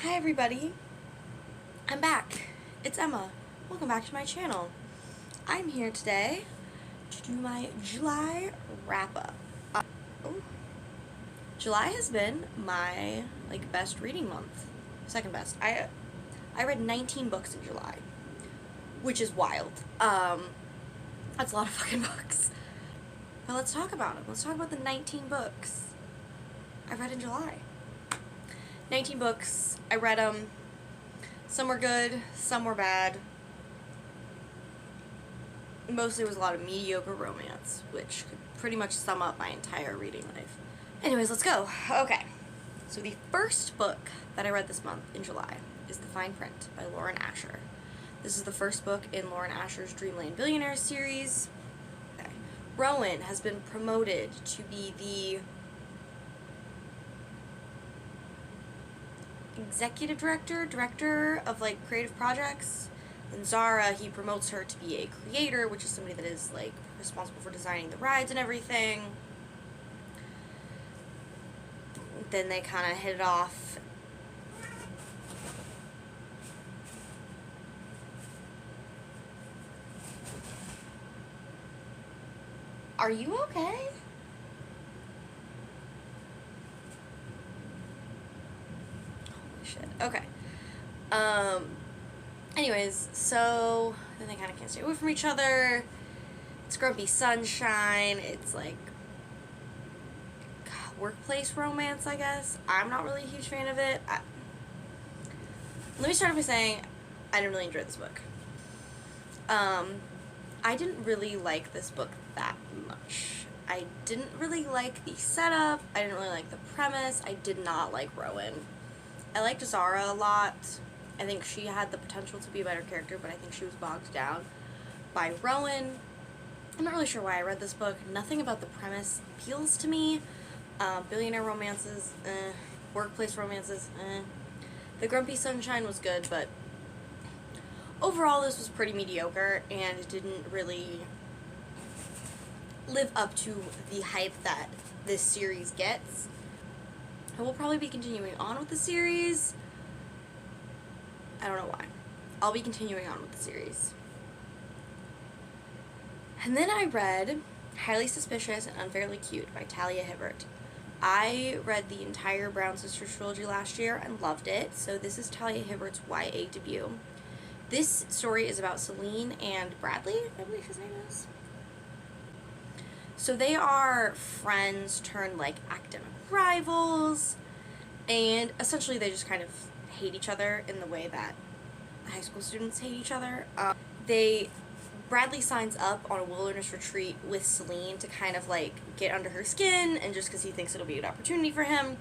Hi everybody, I'm back. It's Emma. Welcome back to my channel. I'm here today to do my July wrap-up. July has been my best reading month. Second best. I read 19 books in July, which is wild. That's a lot of fucking books. But let's talk about them. Let's talk about the 19 books I read in July. 19 books. I read them. Some were good, some were bad. Mostly it was a lot of mediocre romance, which could pretty much sum up my entire reading life. Anyways, let's go. Okay. So the first book that I read this month in July is The Fine Print by Lauren Asher. This is the first book in Lauren Asher's Dreamland Billionaires series. Okay. Rowan has been promoted to be the executive director of creative projects. And Zara, he promotes her to be a creator, which is somebody that is responsible for designing the rides and everything. Then they kind of hit it off. Are you okay? Shit. Okay. Anyways, so then they kind of can't stay away from each other. It's grumpy sunshine. It's workplace romance, I guess. I'm not really a huge fan of it. Let me start off by saying I didn't really enjoy this book. I didn't really like this book that much. I didn't really like the setup. I didn't really like the premise. I did not like Rowan. I liked Zara a lot. I think she had the potential to be a better character, but I think she was bogged down by Rowan. I'm not really sure why I read this book. Nothing about the premise appeals to me. Billionaire romances, workplace romances, The Grumpy Sunshine was good, but overall this was pretty mediocre, and it didn't really live up to the hype that this series gets. I will probably be continuing on with the series. I don't know why. I'll be continuing on with the series. And then I read Highly Suspicious and Unfairly Cute by Talia Hibbert. I read the entire Brown Sisters trilogy last year and loved it, so this is Talia Hibbert's YA debut. This story is about Celine and Bradley, I believe his name is. So they are friends turned academic rivals, and essentially they just kind of hate each other in the way that high school students hate each other. Bradley signs up on a wilderness retreat with Celine to kind of get under her skin, and just because he thinks it'll be an opportunity for him.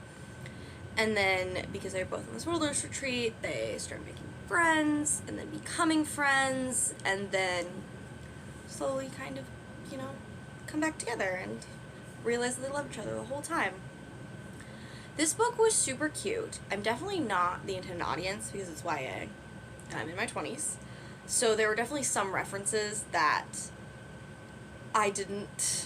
And then because they're both on this wilderness retreat, they start making friends and then becoming friends, and then slowly kind of, come back together and realize that they love each other the whole time. This book was super cute. I'm definitely not the intended audience because it's YA, and I'm in my 20s. So there were definitely some references that I didn't...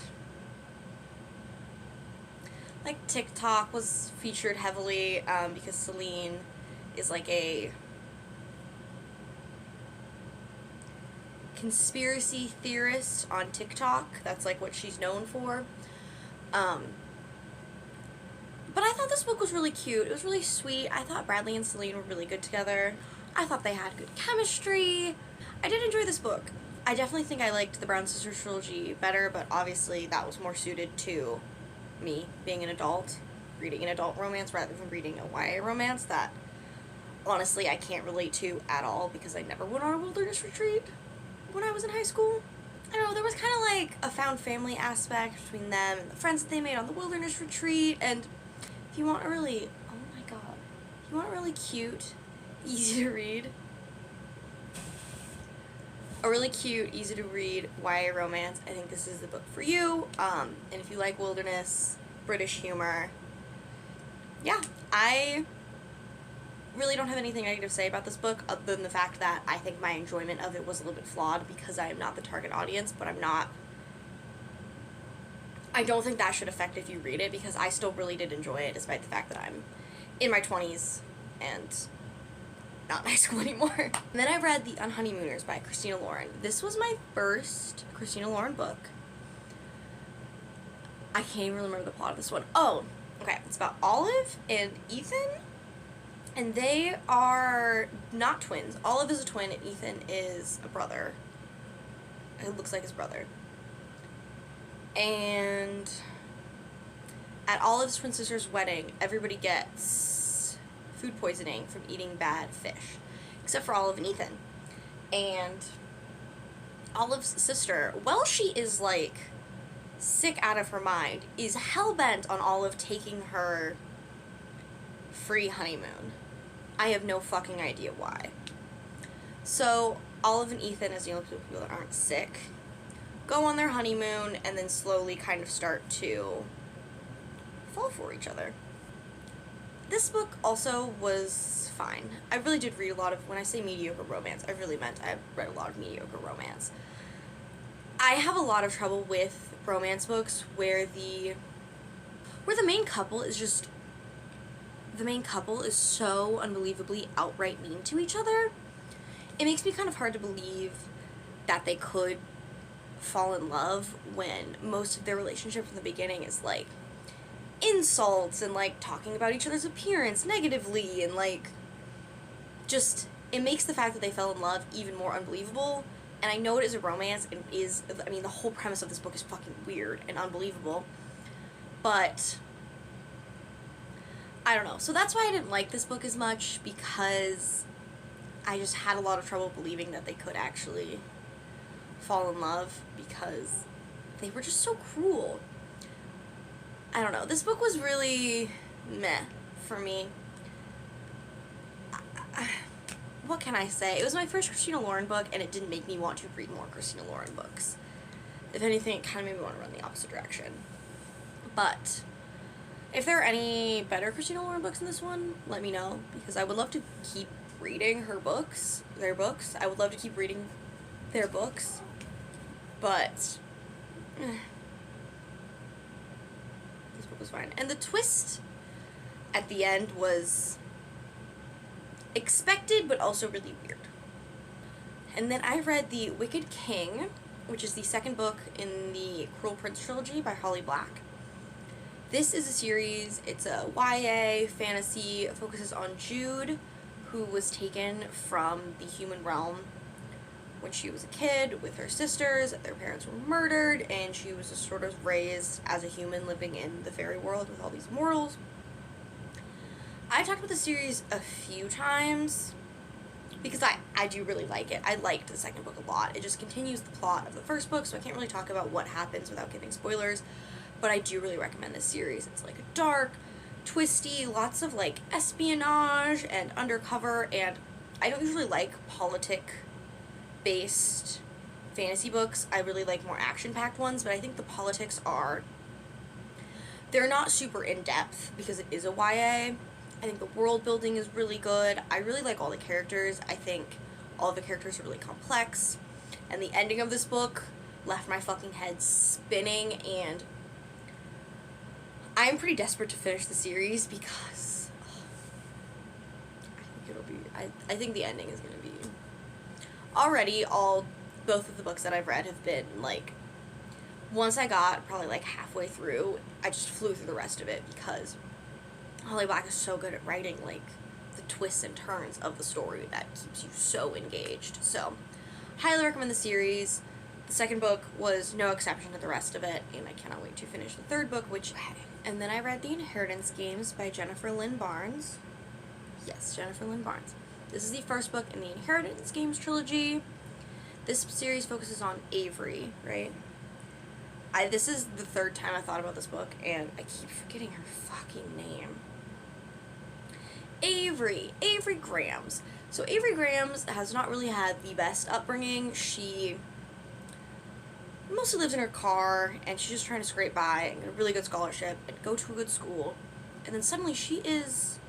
TikTok was featured heavily because Celine is a conspiracy theorist on TikTok. That's what she's known for. But I thought this book was really cute. It was really sweet. I thought Bradley and Celine were really good together. I thought they had good chemistry. I did enjoy this book. I definitely think I liked the Brown Sisters trilogy better, but obviously that was more suited to me being an adult, reading an adult romance rather than reading a YA romance that honestly I can't relate to at all because I never went on a wilderness retreat when I was in high school. I don't know, there was kind of a found family aspect between them and the friends that they made on the wilderness retreat. And if you want a really, oh my god, if you want a really cute, easy to read YA romance, I think this is the book for you. And if you like wilderness, British humor, yeah, I really don't have anything negative to say about this book other than the fact that I think my enjoyment of it was a little bit flawed because I am not the target audience, but I don't think that should affect if you read it because I still really did enjoy it despite the fact that I'm in my 20s and not in high school anymore. And then I read The Unhoneymooners by Christina Lauren. This was my first Christina Lauren book. I can't even remember the plot of this one. Oh, okay. It's about Olive and Ethan, and they are not twins. Olive is a twin, and Ethan is a brother. It looks like his brother. And at Olive's twin sister's wedding, everybody gets food poisoning from eating bad fish, except for Olive and Ethan. And Olive's sister, well, she is like sick out of her mind, is hell-bent on Olive taking her free honeymoon. I have no fucking idea why. So Olive and Ethan, as the only people that aren't sick, go on their honeymoon and then slowly kind of start to fall for each other. This book also was fine. I really did read a lot of, when I say mediocre romance, I really meant I read a lot of mediocre romance. I have a lot of trouble with romance books where the main couple is so unbelievably outright mean to each other. It makes me kind of hard to believe that they could fall in love when most of their relationship from the beginning is like insults and like talking about each other's appearance negatively, and like just, it makes the fact that they fell in love even more unbelievable. And I know it is a romance, and the whole premise of this book is fucking weird and unbelievable, but I don't know. So that's why I didn't like this book as much, because I just had a lot of trouble believing that they could actually fall in love, because they were just so cruel. I don't know. This book was really meh for me. What can I say? It was my first Christina Lauren book, and it didn't make me want to read more Christina Lauren books. If anything, it kind of made me want to run the opposite direction. But if there are any better Christina Lauren books in this one, let me know, because I would love to keep reading their books. I would love to keep reading their books, but this book was fine. And the twist at the end was expected, but also really weird. And then I read The Wicked King, which is the second book in the Cruel Prince trilogy by Holly Black. This is a series, it's a YA fantasy. It focuses on Jude, who was taken from the human realm when she was a kid with her sisters. Their parents were murdered, and she was just sort of raised as a human living in the fairy world with all these mortals. I've talked about the series a few times because I do really like it. I liked the second book a lot. It just continues the plot of the first book, so I can't really talk about what happens without giving spoilers, but I do really recommend this series. It's like dark, twisty, lots of like espionage and undercover, and I don't usually like politic-based fantasy books. I really like more action-packed ones, but I think the politics they're not super in-depth because it is a YA. I think the world building is really good. I really like all the characters. I think all of the characters are really complex. And the ending of this book left my fucking head spinning, and I'm pretty desperate to finish the series because I think the ending is going to be... Already, both of the books that I've read have been, like, once I got probably, like, halfway through, I just flew through the rest of it because Holly Black is so good at writing, like, the twists and turns of the story that keeps you so engaged. So, highly recommend the series. The second book was no exception to the rest of it, and I cannot wait to finish the third book, and then I read The Inheritance Games by Jennifer Lynn Barnes. Yes, Jennifer Lynn Barnes. This is the first book in the Inheritance Games trilogy. This series focuses on Avery, right? This is the third time I thought about this book, and I keep forgetting her fucking name. Avery Grams. So Avery Grams has not really had the best upbringing. She mostly lives in her car, and she's just trying to scrape by and get a really good scholarship and go to a good school. And then suddenly she is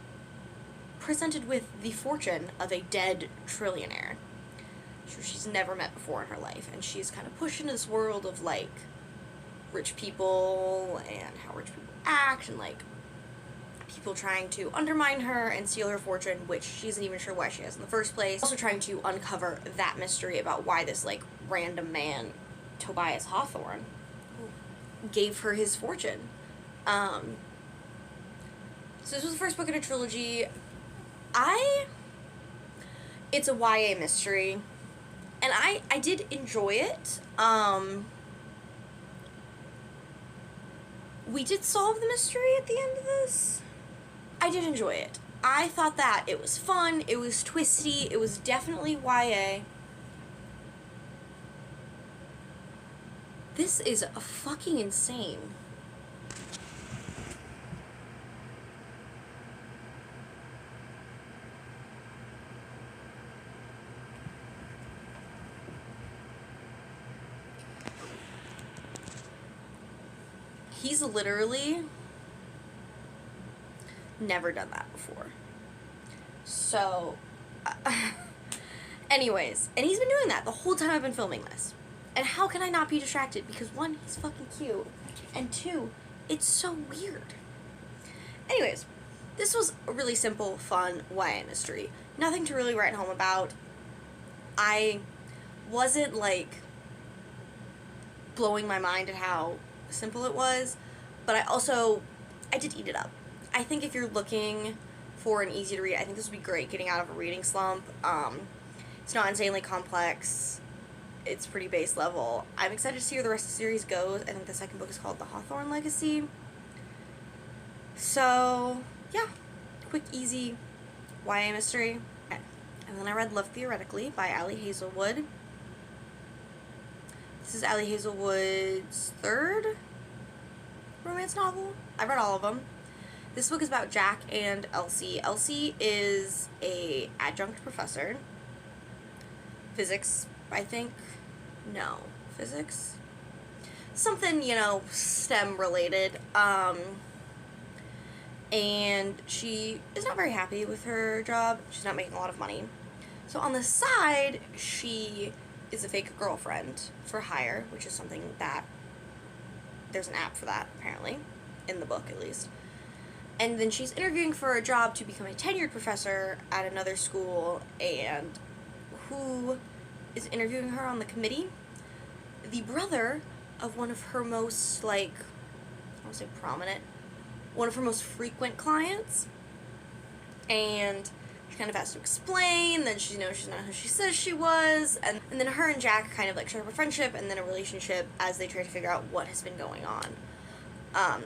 presented with the fortune of a dead trillionaire who she's never met before in her life. And she's kind of pushed into this world of, like, rich people and how rich people act and, like, people trying to undermine her and steal her fortune, which she isn't even sure why she has in the first place. Also trying to uncover that mystery about why this, like, random man, Tobias Hawthorne, gave her his fortune. So this was the first book in a trilogy. It's a YA mystery, and I did enjoy it. We did solve the mystery at the end of this. I did enjoy it. I thought that it was fun, it was twisty, it was definitely YA. This is fucking insane. He's literally never done that before. So, anyways, and he's been doing that the whole time I've been filming this. And how can I not be distracted? Because one, he's fucking cute, and two, it's so weird. Anyways, this was a really simple, fun YA mystery. Nothing to really write home about. I wasn't, like, blowing my mind at how simple it was, but I did eat it up. I think if you're looking for an easy to read, I think this would be great getting out of a reading slump. It's not insanely complex. It's pretty base level. I'm excited to see where the rest of the series goes. I think the second book is called The Hawthorne Legacy. So, yeah. Quick, easy YA mystery. Okay. And then I read Love Theoretically by Ali Hazelwood. This is Ali Hazelwood's third romance novel. I've read all of them. This book is about Jack and Elsie. Elsie is a adjunct professor. Physics, I think. No. Physics? Something, you know, STEM related. And she is not very happy with her job. She's not making a lot of money. So on the side, she is a fake girlfriend for hire, which is something that there's an app for that, apparently, in the book at least. And then she's interviewing for a job to become a tenured professor at another school, and who is interviewing her on the committee? The brother of one of her most, like, I won't say prominent, one of her most frequent clients. And she kind of has to explain that she's not who she says she was, and then her and Jack kind of like start up a friendship and then a relationship as they try to figure out what has been going on.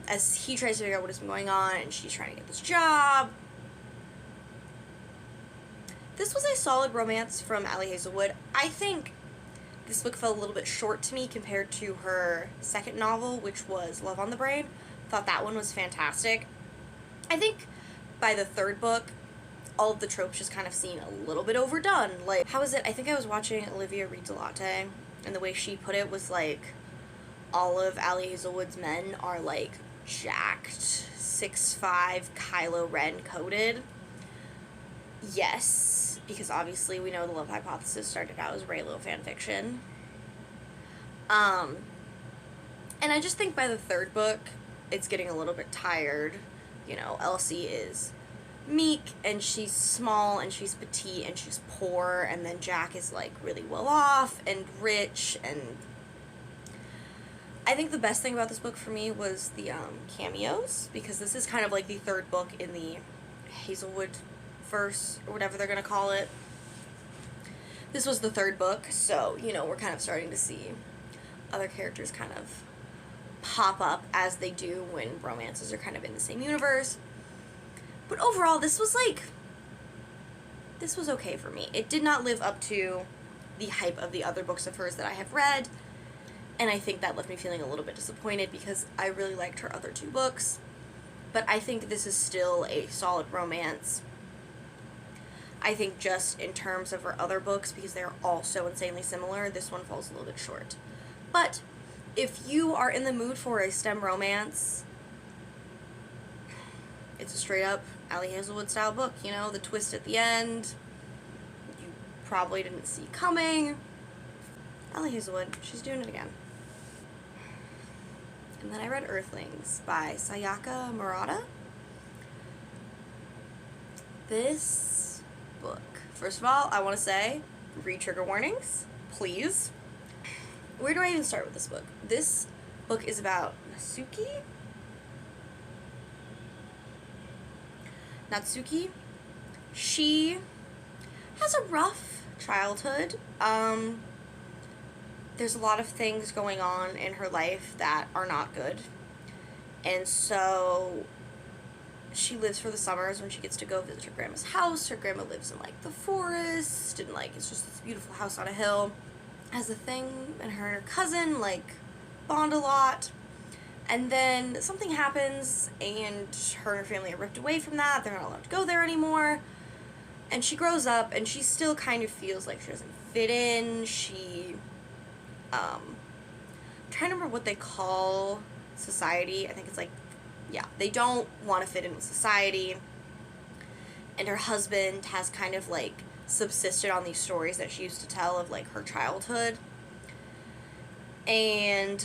As he tries to figure out what has been going on, and she's trying to get this job. This was a solid romance from Ali Hazelwood. I think this book fell a little bit short to me compared to her second novel, which was Love on the Brain. Thought that one was fantastic. I think by the third book, all of the tropes just kind of seem a little bit overdone. Like, how is it? I think I was watching Olivia Reads a Latte, and the way she put it was like, all of Ali Hazelwood's men are like jacked, 6'5", Kylo Ren coded. Yes, because obviously we know the Love Hypothesis started out as Reylo fanfiction. And I just think by the third book, it's getting a little bit tired. You know, Elsie is meek, and she's small, and she's petite, and she's poor, and then Jack is, like, really well off, and rich, and I think the best thing about this book for me was the, cameos, because this is kind of like the third book in the Hazelwood verse, or whatever they're gonna call it. This was the third book, so, you know, we're kind of starting to see other characters kind of pop up as they do when romances are kind of in the same universe. But overall, this was okay for me. It did not live up to the hype of the other books of hers that I have read, and I think that left me feeling a little bit disappointed because I really liked her other two books. But I think this is still a solid romance. I think just in terms of her other books, because they're all so insanely similar, this one falls a little bit short. But if you are in the mood for a STEM romance, it's a straight up Ali Hazelwood style book, you know, the twist at the end, you probably didn't see coming. Ali Hazelwood, she's doing it again. And then I read Earthlings by Sayaka Murata. This book. First of all, I want to say, read trigger warnings, please. Where do I even start with this book? This book is about Natsuki. She has a rough childhood. There's a lot of things going on in her life that are not good. And so she lives for the summers when she gets to go visit her grandma's house. Her grandma lives in, like, the forest, and, like, it's just this beautiful house on a hill. Has a thing, and her cousin, like, bond a lot. And then something happens, and her and her family are ripped away from that. They're not allowed to go there anymore. And she grows up, and she still kind of feels like she doesn't fit in. I'm trying to remember what they call society. I think it's like, yeah, they don't want to fit in with society. And her husband has kind of, like, subsisted on these stories that she used to tell of, like, her childhood. And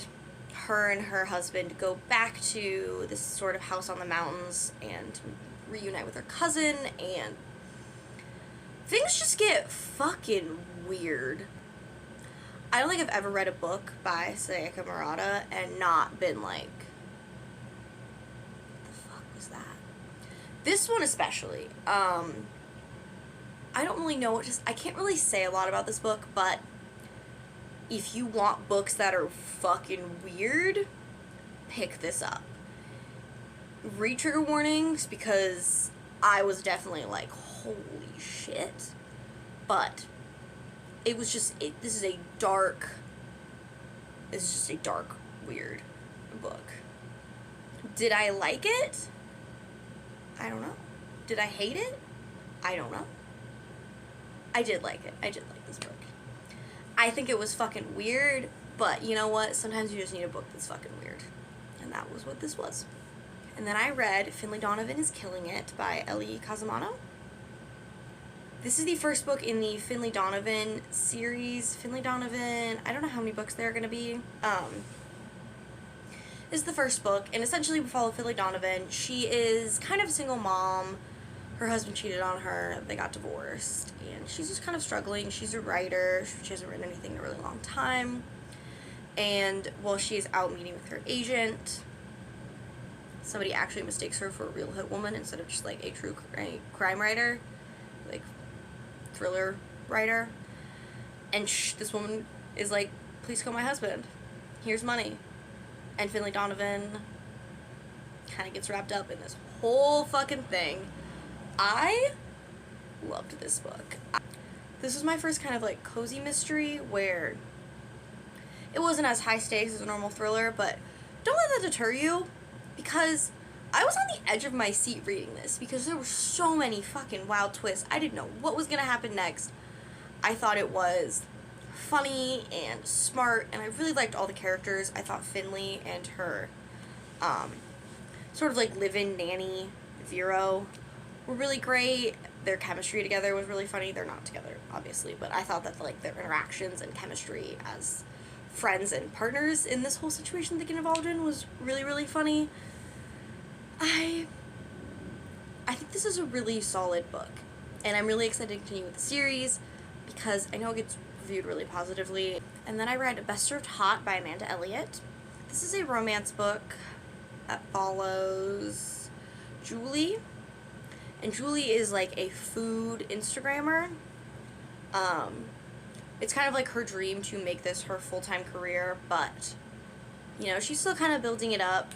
her and her husband go back to this sort of house on the mountains and reunite with her cousin, and things just get fucking weird. I don't think I've ever read a book by Sayaka Murata and not been like, what the fuck was that? This one especially. I don't really know I can't really say a lot about this book, but if you want books that are fucking weird, pick this up. Read trigger warnings, because I was definitely like, holy shit. But it was just, this is just a dark, weird book. Did I like it? I don't know. Did I hate it? I don't know. I did like it. I did like this book. I think it was fucking weird, but you know what? Sometimes you just need a book that's fucking weird. And that was what this was. And then I read Finlay Donovan is Killing It by Ellie Kazumano. This is the first book in the Finlay Donovan series. Finlay Donovan, I don't know how many books there are going to be. This is the first book, and essentially we follow Finlay Donovan. She is kind of a single mom. Her husband cheated on her, they got divorced, and she's just kind of struggling. She's a writer, she hasn't written anything in a really long time, and while she is out meeting with her agent, somebody actually mistakes her for a real hit woman instead of just like a true crime writer, like thriller writer, and this woman is like, please kill my husband, here's money, and Finlay Donovan kind of gets wrapped up in this whole fucking thing. I loved this book. This was my first kind of like cozy mystery where it wasn't as high stakes as a normal thriller, but don't let that deter you, because I was on the edge of my seat reading this because there were so many fucking wild twists. I didn't know what was gonna happen next. I thought it was funny and smart, and I really liked all the characters. I thought Finlay and her sort of like live-in nanny Vero were really great. Their chemistry together was really funny. They're not together, obviously, but I thought that like their interactions and chemistry as friends and partners in this whole situation they get involved in was really, really funny. I think this is a really solid book, and I'm really excited to continue with the series because I know it gets reviewed really positively. And then I read Best Served Hot by Amanda Elliott. This is a romance book that follows Julie. And Julie is like a food Instagrammer. It's kind of like her dream to make this her full-time career, but, you know, she's still kind of building it up.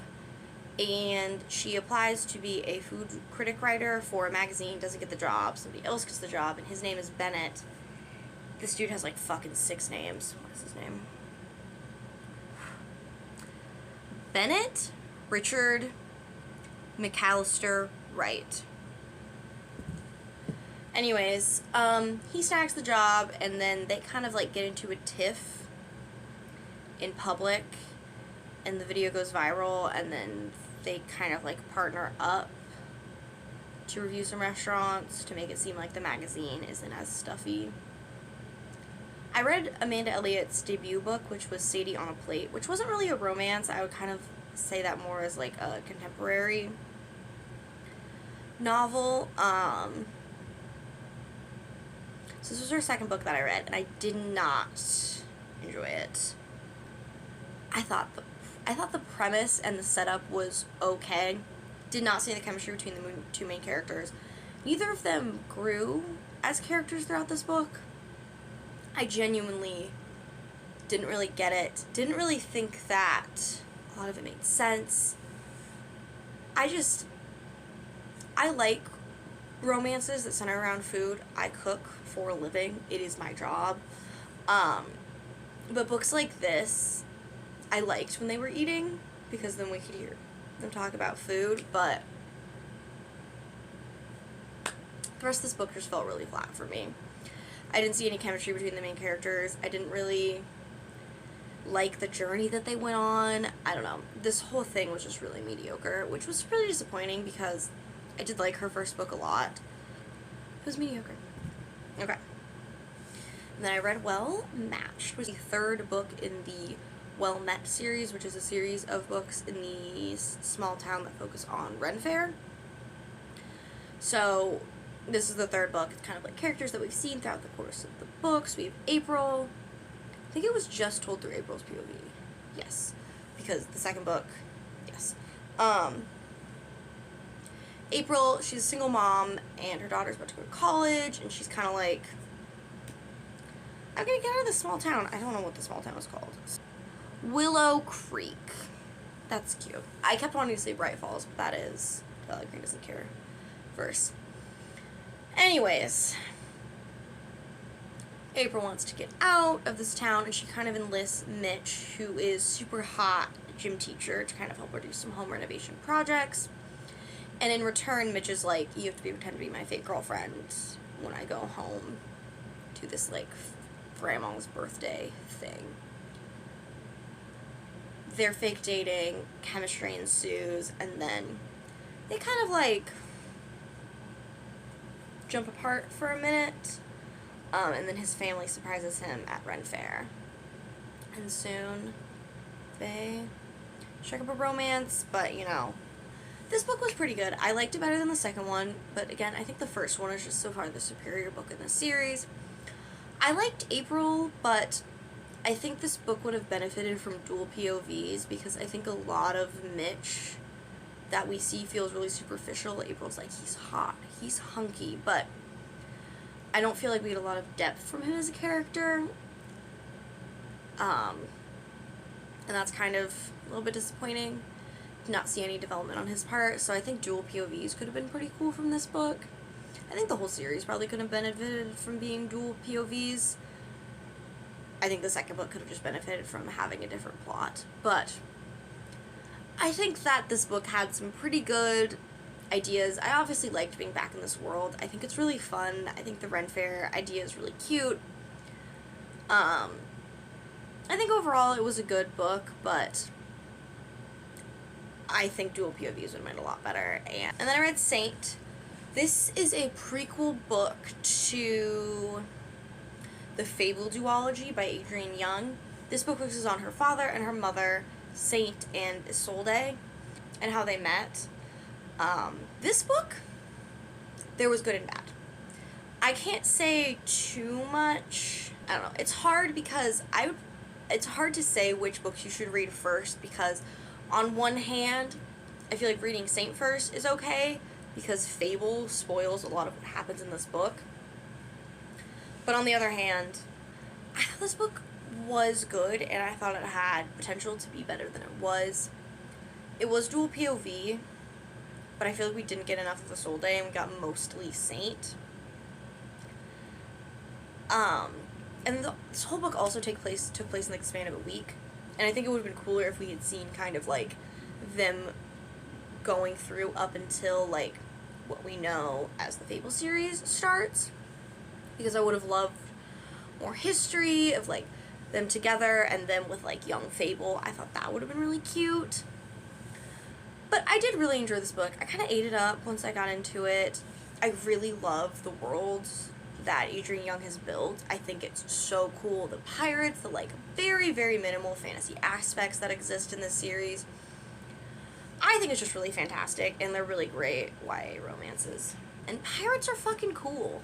And she applies to be a food critic writer for a magazine, doesn't get the job, somebody else gets the job, and his name is Bennett. This dude has like fucking 6 names. What is his name? Bennett Richard McAllister Wright. Anyways, he snags the job, and then they kind of like get into a tiff in public, and the video goes viral, and then they kind of like partner up to review some restaurants to make it seem like the magazine isn't as stuffy. I read Amanda Elliott's debut book, which was Sadie on a Plate, which wasn't really a romance. I would kind of say that more as like a contemporary novel. So this was her second book that I read, and I did not enjoy it. I thought the premise and the setup was okay. Did not see the chemistry between the two main characters. Neither of them grew as characters throughout this book. I genuinely didn't really get it. Didn't really think that a lot of it made sense. I like romances that center around food. I cook for a living. It is my job. But books like this, I liked when they were eating, because then we could hear them talk about food, but the rest of this book just felt really flat for me. I didn't see any chemistry between the main characters. I didn't really like the journey that they went on. I don't know. This whole thing was just really mediocre, which was really disappointing because I did like her first book a lot. It was mediocre. Okay. And then I read Well Matched, which was the third book in the Well Met series, which is a series of books in the small town that focus on Ren Fair. So this is the third book. It's kind of like characters that we've seen throughout the course of the books. We have April. I think it was just told through April's POV. Yes. Because the second book, yes. April, she's a single mom, and her daughter's about to go to college, and she's kind of like, I'm gonna get out of this small town. I don't know what the small town is called. Willow Creek. That's cute. I kept wanting to say Bright Falls, but that is Valley Green Doesn't Care verse. Anyways, April wants to get out of this town, and she kind of enlists Mitch, who is super hot gym teacher, to kind of help her do some home renovation projects. And in return, Mitch is like, you have to pretend to be my fake girlfriend when I go home to this, like, grandma's birthday thing. They're fake dating, chemistry ensues, and then they kind of, like, jump apart for a minute, and then his family surprises him at Ren Fair. And soon, they strike up a romance, but, you know, this book was pretty good. I liked it better than the second one, but again, I think the first one is just so far the superior book in the series. I liked April, but I think this book would have benefited from dual POVs, because I think a lot of Mitch that we see feels really superficial. April's like, he's hot, he's hunky, but I don't feel like we get a lot of depth from him as a character. And that's kind of a little bit disappointing. Did not see any development on his part, so I think dual POVs could have been pretty cool from this book. I think the whole series probably could have benefited from being dual POVs. I think the second book could have just benefited from having a different plot, but I think that this book had some pretty good ideas. I obviously liked being back in this world. I think it's really fun. I think the Ren Fair idea is really cute. I think overall it was a good book, but I think dual POVs would have made it a lot better. And then I read Saint. This is a prequel book to The Fable Duology by Adrienne Young. This book focuses on her father and her mother, Saint and Isolde, and how they met. This book, there was good and bad. I can't say too much. I don't know. It's hard because it's hard to say which books you should read first, because on one hand, I feel like reading Saint first is okay, because Fable spoils a lot of what happens in this book. But on the other hand, I thought this book was good, and I thought it had potential to be better than it was. It was dual POV, but I feel like we didn't get enough of Isolde, and we got mostly Saint. And this whole book also took place in the span of a week, and I think it would have been cooler if we had seen kind of like them going through up until like what we know as the Fable series starts, because I would have loved more history of like them together, and then with like young Fable. I thought that would have been really cute. But I did really enjoy this book. I kind of ate it up once I got into it. I really love the worlds that Adrienne Young has built. I think it's so cool. The pirates, the like very, very minimal fantasy aspects that exist in this series. I think it's just really fantastic, and they're really great YA romances. And pirates are fucking cool.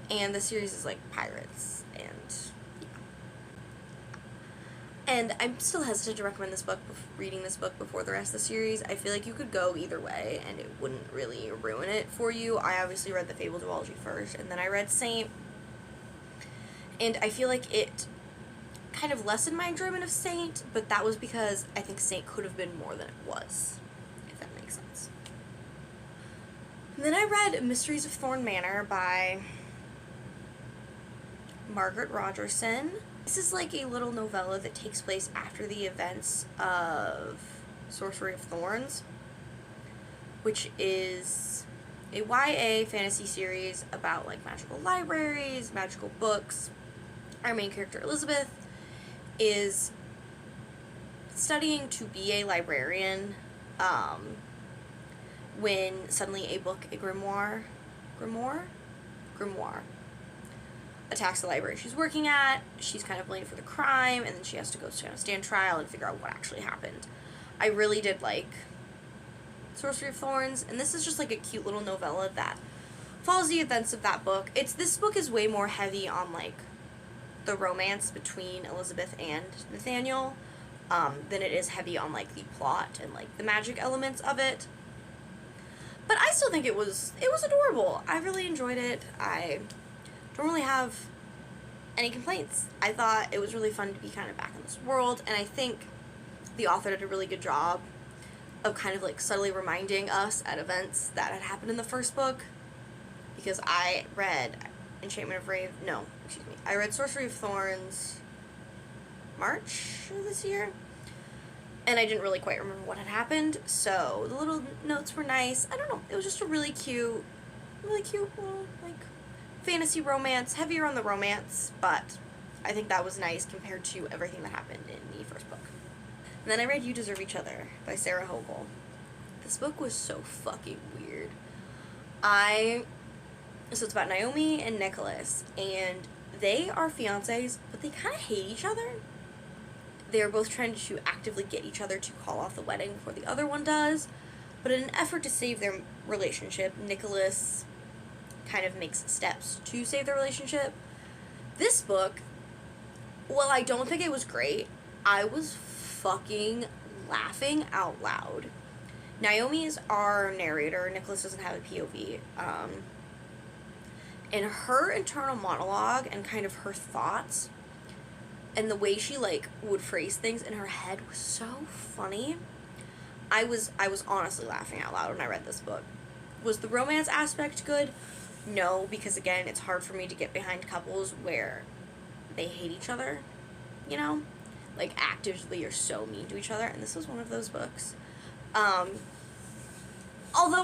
and the series is like pirates, and yeah. And I'm still hesitant to recommend this book, reading this book before the rest of the series. I feel like you could go either way, and it wouldn't really ruin it for you. I obviously read the Fable duology first, and then I read Saint, and I feel like it kind of lessened my enjoyment of Saint, but that was because I think Saint could have been more than it was, if that makes sense. And then I read Mysteries of Thorn Manor by Margaret Rogerson. This is like a little novella that takes place after the events of Sorcery of Thorns, which is a YA fantasy series about like magical libraries, magical books. Our main character, Elizabeth, is studying to be a librarian when suddenly a book, a grimoire attacks the library she's working at. She's kind of blamed for the crime, and then she has to go kind of stand trial and figure out what actually happened. I really did like Sorcery of Thorns, and this is just like a cute little novella that follows the events of that book. This book is way more heavy on like the romance between Elizabeth and Nathaniel than it is heavy on like the plot and like the magic elements of it. But I still think it was adorable. I really enjoyed it. I don't really have any complaints. I thought it was really fun to be kind of back in this world, and I think the author did a really good job of kind of like subtly reminding us at events that had happened in the first book, because I read I read Sorcery of Thorns March of this year, and I didn't really quite remember what had happened, so the little notes were nice. I don't know, it was just a really cute little like fantasy romance, heavier on the romance, but I think that was nice compared to everything that happened in the first book. And then I read You Deserve Each Other by Sarah Hogle. This book was so fucking weird. So it's about Naomi and Nicholas, and they are fiancés, but they kind of hate each other. They're both trying to actively get each other to call off the wedding before the other one does, but in an effort to save their relationship, Nicholas kind of makes steps to save their relationship. This book, well, I don't think it was great. I was fucking laughing out loud. Naomi is our narrator. Nicholas doesn't have a POV. And her internal monologue and kind of her thoughts and the way she like would phrase things in her head was so funny. I was honestly laughing out loud when I read this book. Was the romance aspect good? No, because again, it's hard for me to get behind couples where they hate each other, you know? Like, actively are so mean to each other, and this was one of those books. Although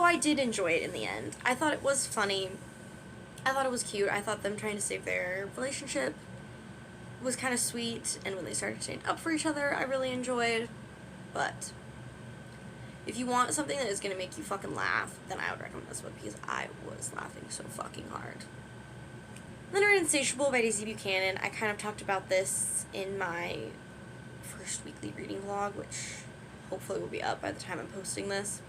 I did enjoy it in the end. I thought it was funny. I thought it was cute. I thought them trying to save their relationship was kind of sweet, and when they started staying up for each other, I really enjoyed. But if you want something that is going to make you fucking laugh, then I would recommend this book, because I was laughing so fucking hard. Then I read Insatiable by Daisy Buchanan. I kind of talked about this in my first weekly reading vlog, which hopefully will be up by the time I'm posting this.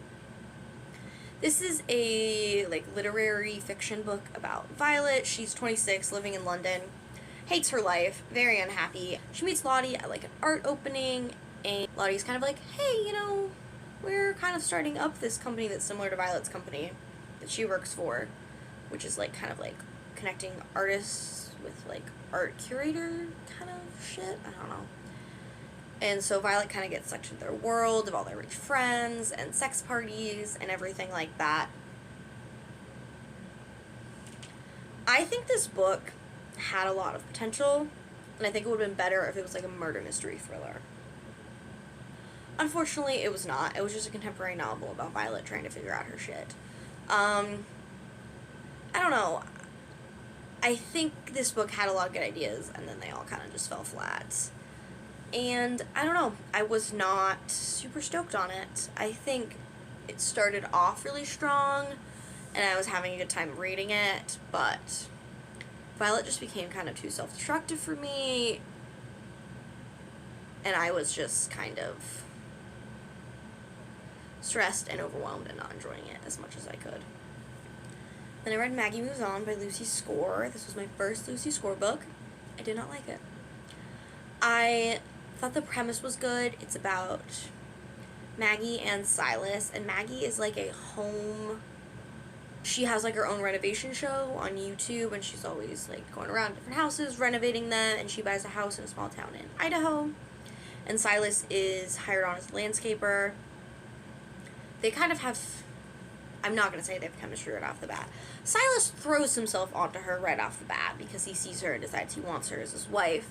This is a like literary fiction book about Violet. She's 26, living in London, hates her life, very unhappy. She meets Lottie at like an art opening, and Lottie's kind of like, hey, you know, we're kind of starting up this company that's similar to Violet's company that she works for, which is like kind of like connecting artists with like art curator kind of shit. I don't know. And so Violet kind of gets sucked into their world of all their rich friends and sex parties and everything like that. I think this book had a lot of potential, and I think it would have been better if it was like a murder mystery thriller. Unfortunately, it was not. It was just a contemporary novel about Violet trying to figure out her shit. I don't know. I think this book had a lot of good ideas, and then they all kind of just fell flat. And I don't know, I was not super stoked on it. I think it started off really strong, and I was having a good time reading it, but Violet just became kind of too self-destructive for me, and I was just kind of stressed and overwhelmed and not enjoying it as much as I could. Then I read Maggie Moves On by Lucy Score. This was my first Lucy Score book. I did not like it. I thought the premise was good. It's about Maggie and Silas, and Maggie is like a home... She has like her own renovation show on YouTube, and she's always like going around different houses, renovating them, and she buys a house in a small town in Idaho. And Silas is hired on as a landscaper. They kind of have... I'm not going to say they have chemistry right off the bat. Silas throws himself onto her right off the bat because he sees her and decides he wants her as his wife.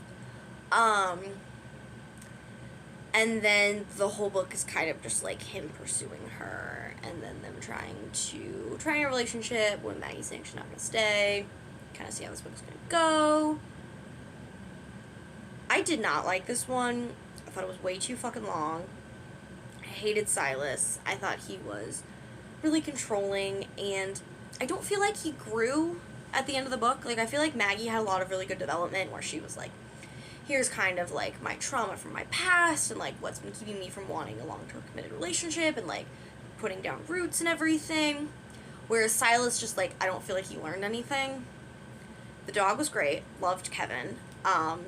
And then the whole book is kind of just like him pursuing her, and then them trying a relationship when Maggie's saying she's not going to stay. Kind of see how this book's going to go. I did not like this one. I thought it was way too fucking long. I hated Silas. I thought he was really controlling, and I don't feel like he grew at the end of the book. Like, I feel like Maggie had a lot of really good development where she was like, here's kind of like my trauma from my past and like what's been keeping me from wanting a long-term committed relationship and like putting down roots and everything. Whereas Silas just like, I don't feel like he learned anything. The dog was great. Loved Kevin. And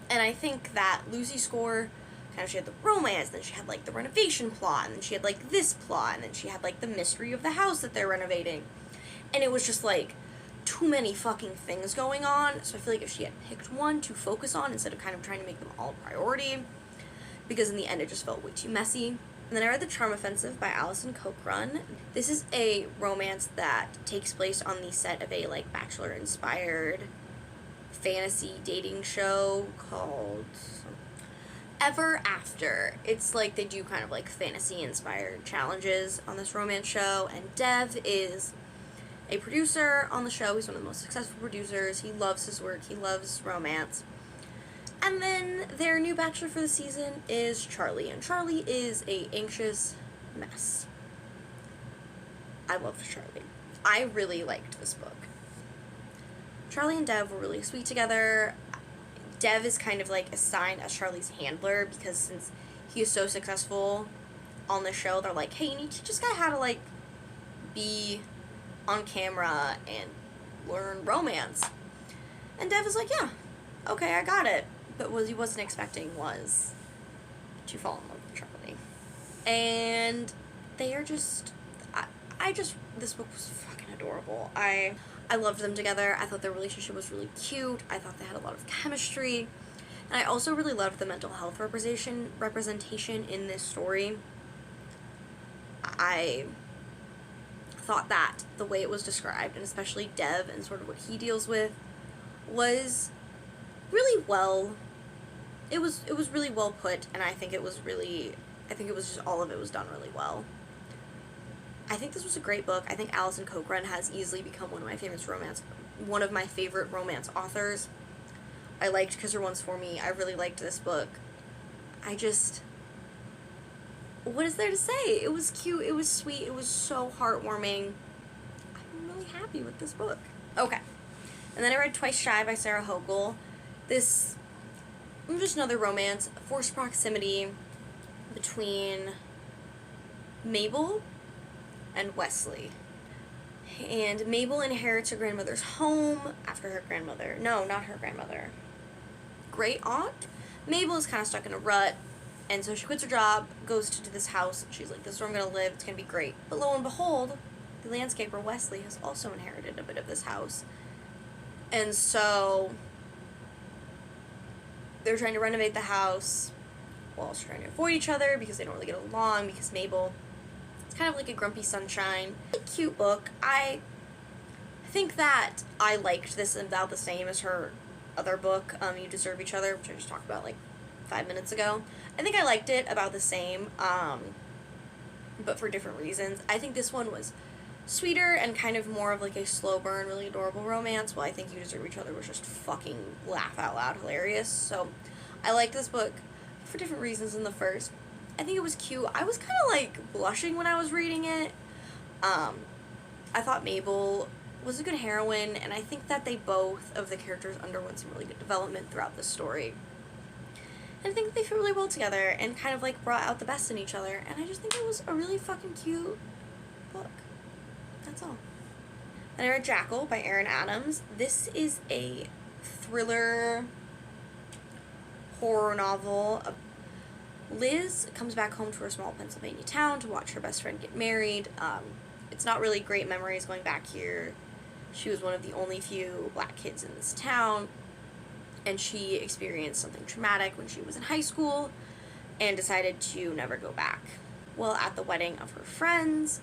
I think that Lucy Score, kind of, she had the romance, then she had like the renovation plot, and then she had like this plot, and then she had like the mystery of the house that they're renovating. And it was just like too many fucking things going on. So I feel like if she had picked one to focus on instead of kind of trying to make them all a priority, because in the end it just felt way too messy. And then I read The Charm Offensive by Alison Cochrun. This is a romance that takes place on the set of a like Bachelor-inspired fantasy dating show called Ever After. It's like they do kind of like fantasy-inspired challenges on this romance show, and Dev is a producer on the show. He's one of the most successful producers. He loves his work. He loves romance. And then their new bachelor for the season is Charlie, and Charlie is a anxious mess. I love Charlie. I really liked this book. Charlie and Dev were really sweet together. Dev is kind of like assigned as Charlie's handler because since he is so successful on the show, they're like, hey, you need to teach this guy how to like be on camera and learn romance. And Dev is like, yeah, okay, I got it. But what he wasn't expecting was to fall in love with Charlie. And they are just, this book was fucking adorable. I loved them together. I thought their relationship was really cute. I thought they had a lot of chemistry. And I also really loved the mental health representation in this story. I thought that the way it was described, and especially Dev and sort of what he deals with, was really well, it was really well put, and I think it was just all of it was done really well. I think this was a great book. I think Alison Cochrun has easily become one of my favorite romance authors. I liked Kiss Her Once For Me. I really liked this book. What is there to say? It was cute, it was sweet, it was so heartwarming. I'm really happy with this book. Okay. And then I read Twice Shy by Sarah Hochul. This was just another romance, forced proximity between Mabel and Wesley. And Mabel inherits her grandmother's home after her grandmother, no, not her grandmother, great aunt. Mabel is kind of stuck in a rut, and so she quits her job, goes to this house, she's like, this is where I'm going to live, it's going to be great. But lo and behold, the landscaper Wesley has also inherited a bit of this house. And so they're trying to renovate the house while also trying to avoid each other because they don't really get along, because Mabel, it's kind of like a grumpy sunshine. A cute book. I think that I liked this about the same as her other book, You Deserve Each Other, which I just talked about like 5 minutes ago. I think I liked it about the same, but for different reasons. I think this one was sweeter and kind of more of like a slow burn, really adorable romance, while I think You Deserve Each Other was just fucking laugh out loud hilarious. So I liked this book for different reasons than the first. I think it was cute. I was kind of like blushing when I was reading it. I thought Mabel was a good heroine, and I think that they both of the characters underwent some really good development throughout the story. And I think they fit really well together and kind of like brought out the best in each other, and I just think it was a really fucking cute book. That's all. Then I read Jackal by Erin Adams. This is a thriller horror novel. Liz comes back home to her small Pennsylvania town to watch her best friend get married. It's not really great memories going back here. She was one of the only few black kids in this town, and she experienced something traumatic when she was in high school and decided to never go back. Well, at the wedding of her friends,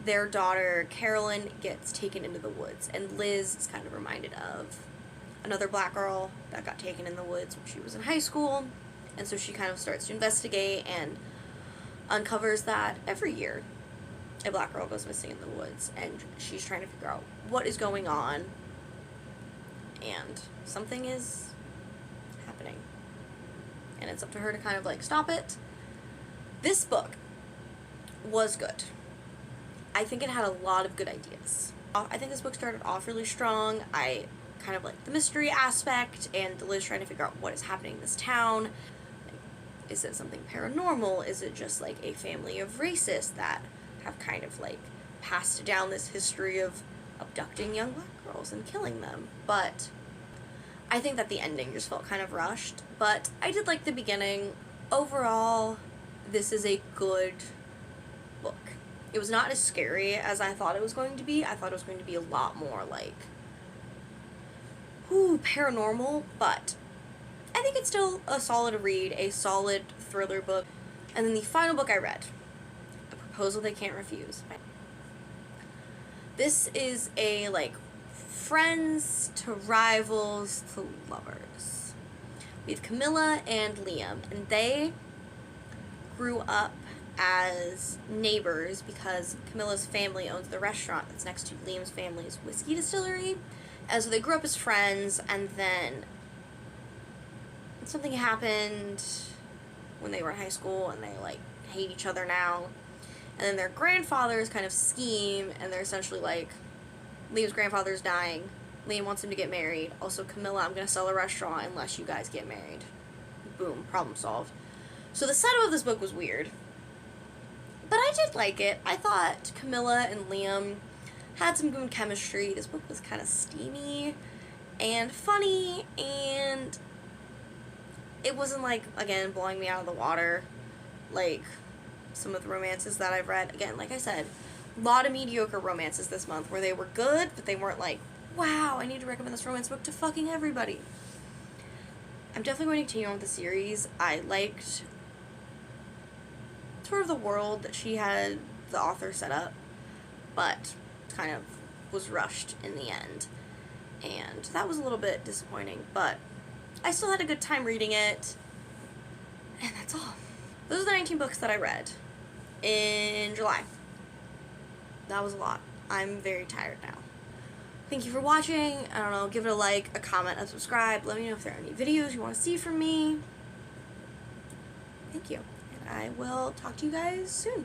their daughter Carolyn gets taken into the woods, and Liz is kind of reminded of another black girl that got taken in the woods when she was in high school, and so she kind of starts to investigate and uncovers that every year a black girl goes missing in the woods, and she's trying to figure out what is going on, and something is happening, and it's up to her to kind of like stop it. This book was good. I think it had a lot of good ideas. I think this book started off really strong. I kind of like the mystery aspect and Liz trying to figure out what is happening in this town. Like, is it something paranormal? Is it just like a family of racists that have kind of like passed down this history of abducting young black girls and killing them? But I think that the ending just felt kind of rushed. But I did like the beginning. Overall, this is a good book. It was not as scary as I thought it was going to be. I thought it was going to be a lot more like, paranormal, but I think it's still a solid read, a solid thriller book. And then the final book I read, A Proposal They Can't Refuse. This is a, like, friends to rivals to lovers. We have Camilla and Liam, and they grew up as neighbors because Camilla's family owns the restaurant that's next to Liam's family's whiskey distillery. And so they grew up as friends, and then something happened when they were in high school, and they, like, hate each other now. And then their grandfathers kind of scheme, and they're essentially like, Liam's grandfather's dying. Liam wants him to get married. Also, Camilla, I'm going to sell a restaurant unless you guys get married. Boom, problem solved. So the setup of this book was weird. But I did like it. I thought Camilla and Liam had some good chemistry. This book was kind of steamy and funny, and it wasn't, like, again, blowing me out of the water like some of the romances that I've read. Again, like I said, a lot of mediocre romances this month where they were good, but they weren't like, wow, I need to recommend this romance book to fucking everybody. I'm definitely going to continue on with the series. I liked sort of the world that she had the author set up, but kind of was rushed in the end, and that was a little bit disappointing, but I still had a good time reading it, and that's all. Those are the 19 books that I read in July. That was a lot. I'm very tired now. Thank you for watching. I don't know, give it a like, a comment, a subscribe. Let me know if there are any videos you want to see from me. Thank you. And I will talk to you guys soon.